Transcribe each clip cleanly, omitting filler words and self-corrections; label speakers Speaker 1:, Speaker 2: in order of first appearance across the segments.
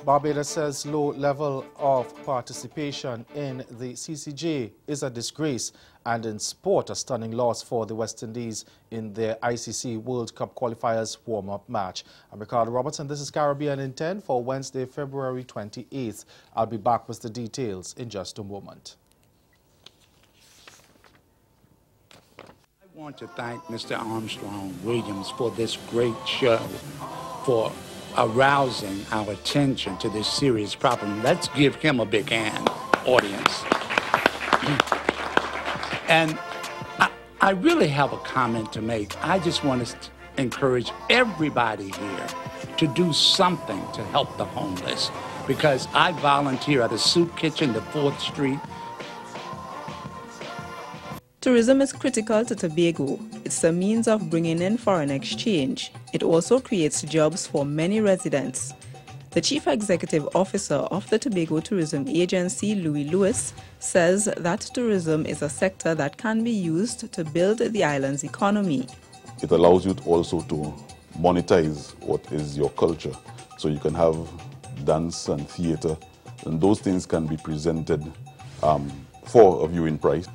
Speaker 1: Barbados says low level of participation in the CCJ is a disgrace, and in sport, a stunning loss for the West Indies in their ICC World Cup qualifiers warm-up match. I'm Ricardo Robertson. This is Caribbean in 10 for Wednesday, February 28th. I'll be back with the details in just a moment.
Speaker 2: I want to thank Mr. Armstrong Williams for this great show, for arousing our attention to this serious problem. Let's give him a big hand, audience. And I really have a comment to make. I just want to encourage everybody here to do something to help the homeless, because I volunteer at a soup kitchen to 4th Street.
Speaker 3: Tourism is critical to Tobago. It's a means of bringing in foreign exchange. It also creates jobs for many residents. The Chief Executive Officer of the Tobago Tourism Agency, Louis Lewis, says that tourism is a sector that can be used to build the island's economy.
Speaker 4: It allows you also to monetize what is your culture. So you can have dance and theater, and those things can be presented for a viewing price.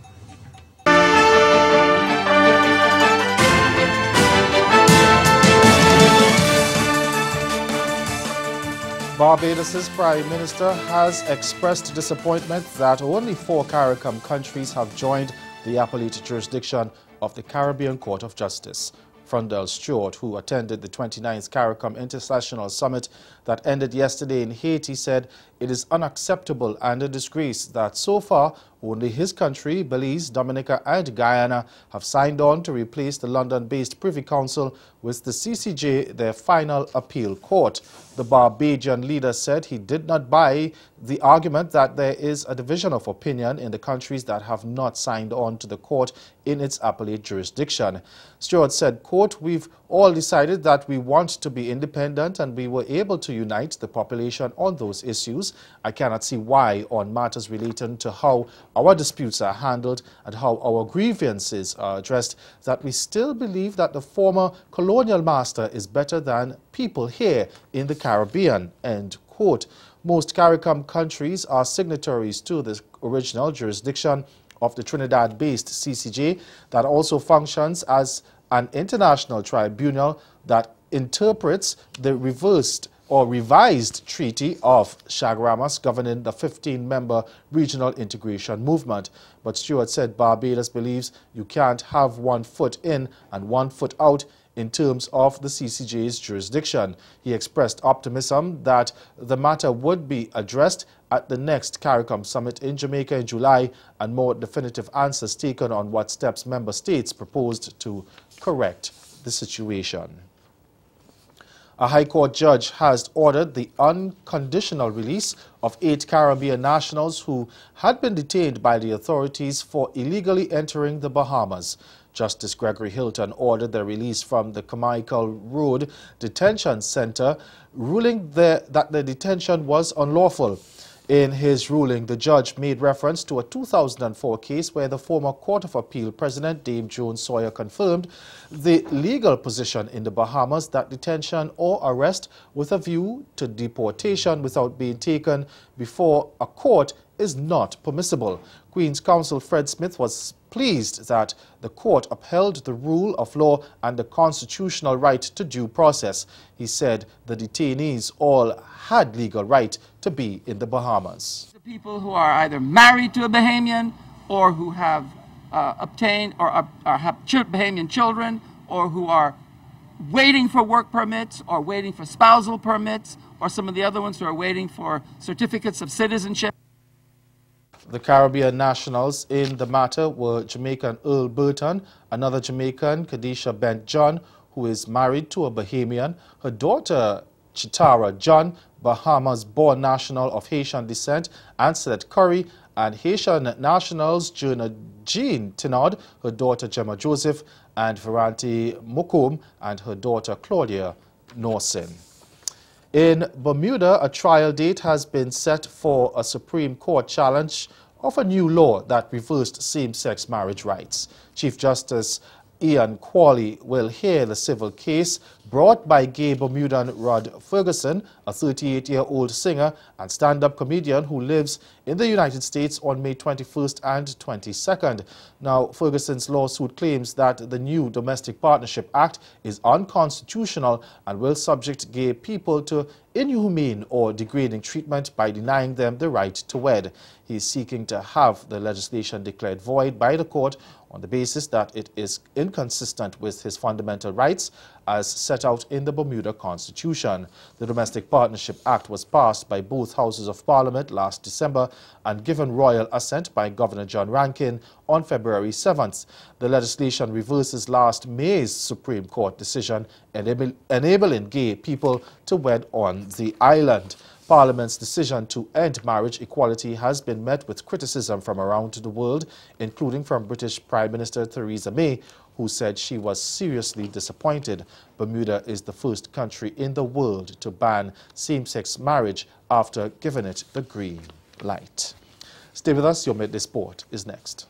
Speaker 1: Barbados' Prime Minister has expressed disappointment that only 4 CARICOM countries have joined the appellate jurisdiction of the Caribbean Court of Justice. Frondell Stewart, who attended the 29th CARICOM International Summit that ended yesterday in Haiti, said it is unacceptable and a disgrace that so far only his country, Belize, Dominica and Guyana, have signed on to replace the London-based Privy Council with the CCJ, their final appeal court. The Barbadian leader said he did not buy the argument that there is a division of opinion in the countries that have not signed on to the court in its appellate jurisdiction. Stewart said, quote, "We've all decided that we want to be independent and we were able to unite the population on those issues. I cannot see why on matters relating to how our disputes are handled and how our grievances are addressed, that we still believe that the former colonial master is better than people here in the Caribbean," end quote. Most CARICOM countries are signatories to the original jurisdiction of the Trinidad-based CCJ that also functions as an international tribunal that interprets the reversed or revised Treaty of Chaguaramas governing the 15-member regional integration movement. But Stewart said Barbados believes you can't have one foot in and one foot out in terms of the CCJ's jurisdiction. He expressed optimism that the matter would be addressed at the next CARICOM summit in Jamaica in July and more definitive answers taken on what steps member states proposed to correct the situation. A High Court judge has ordered the unconditional release of 8 Caribbean nationals who had been detained by the authorities for illegally entering the Bahamas. Justice Gregory Hilton ordered their release from the Carmichael Road Detention Center, ruling that the detention was unlawful. In his ruling, the judge made reference to a 2004 case where the former Court of Appeal President Dame Joan Sawyer confirmed the legal position in the Bahamas that detention or arrest with a view to deportation without being taken before a court is not permissible. Queen's Counsel Fred Smith was pleased that the court upheld the rule of law and the constitutional right to due process. He said the detainees all had legal right to be in the Bahamas.
Speaker 5: The people who are either married to a Bahamian or who have obtained or have Bahamian children, or who are waiting for work permits or waiting for spousal permits, or some of the other ones who are waiting for certificates of citizenship.
Speaker 1: The Caribbean nationals in the matter were Jamaican Earl Burton, another Jamaican, Kadisha Bent John, who is married to a Bahamian, her daughter Chitara John, Bahamas-born national of Haitian descent, Anslet Curry, and Haitian nationals Juna Jean Tinod, her daughter Gemma Joseph, and Veranti Mukum and her daughter Claudia Norson. In Bermuda, a trial date has been set for a Supreme Court challenge of a new law that reversed same-sex marriage rights. Chief Justice Ian Qualley will hear the civil case brought by gay Bermudan Rod Ferguson, a 38-year-old singer and stand-up comedian who lives in the United States, on May 21st and 22nd. Now, Ferguson's lawsuit claims that the new Domestic Partnership Act is unconstitutional and will subject gay people to inhumane or degrading treatment by denying them the right to wed. He is seeking to have the legislation declared void by the court on the basis that it is inconsistent with his fundamental rights as set out in the Bermuda Constitution. The Domestic Partnership Act was passed by both Houses of Parliament last December and given royal assent by Governor John Rankin on February 7th. The legislation reverses last May's Supreme Court decision enabling gay people to wed on the island. Parliament's decision to end marriage equality has been met with criticism from around the world, including from British Prime Minister Theresa May, who said she was seriously disappointed. Bermuda is the first country in the world to ban same-sex marriage after giving it the green light. Stay with us, your Midday Sport is next.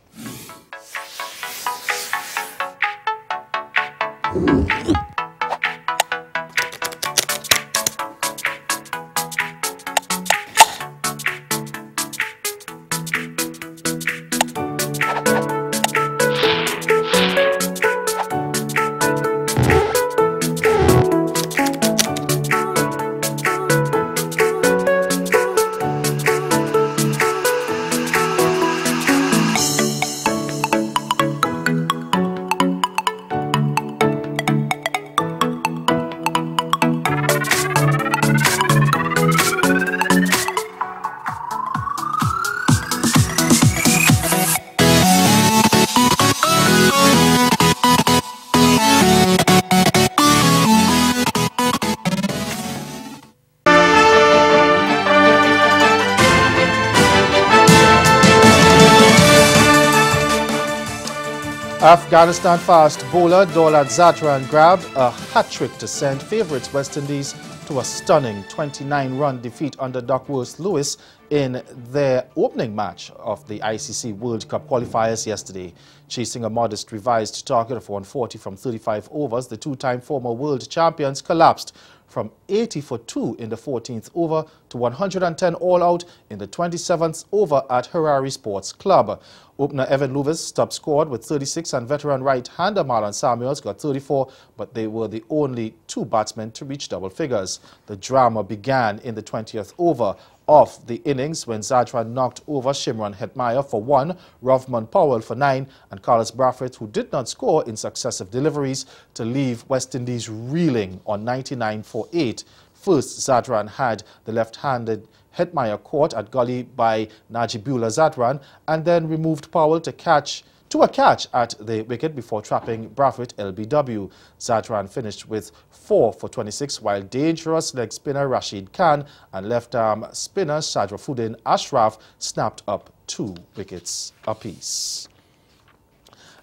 Speaker 1: Afghanistan fast bowler Dawlat Zatran grabbed a hat-trick to send favourites West Indies to a stunning 29-run defeat under Duckworth Lewis in their opening match of the ICC World Cup qualifiers yesterday. Chasing a modest revised target of 140 from 35 overs, the two-time former world champions collapsed from 80 for 2 in the 14th over to 110 all-out in the 27th over at Harare Sports Club. Opener Evan Lewis top-scored with 36 and veteran right-hander Marlon Samuels got 34, but they were the only two batsmen to reach double figures. The drama began in the 20th over of the innings when Zatran knocked over Shimron Hetmyer for 1, Rovman Powell for 9, and Carlos Brathwaite, who did not score in successive deliveries, to leave West Indies reeling on 99 for 8. First, Zatran had the left-handed Hetmyer caught at gully by Najibullah Zatran and then removed Powell to a catch at the wicket before trapping Brathwaite LBW. Zatran finished with 4 for 26, while dangerous leg spinner Rashid Khan and left-arm spinner Sharafuddin Ashraf snapped up 2 wickets apiece.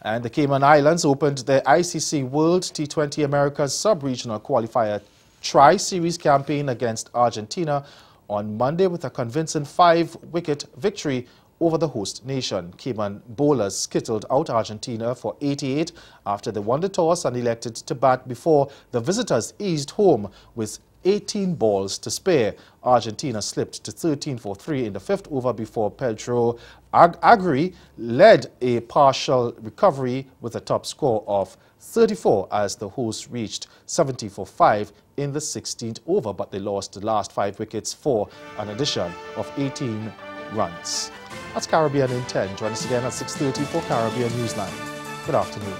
Speaker 1: And the Cayman Islands opened their ICC World T20 Americas Sub-Regional Qualifier Tri-Series campaign against Argentina on Monday with a convincing 5-wicket victory over the host nation. Cayman bowlers skittled out Argentina for 88 after they won the toss and elected to bat before the visitors eased home with 18 balls to spare. Argentina slipped to 13 for 3 in the 5th over before Pedro Aguirre led a partial recovery with a top score of 34 as the hosts reached 70 for 5 in the 16th over, but they lost the last 5 wickets for an addition of 18 runs. That's Caribbean in 10. Join us again at 6:30 for Caribbean Newsline. Good afternoon.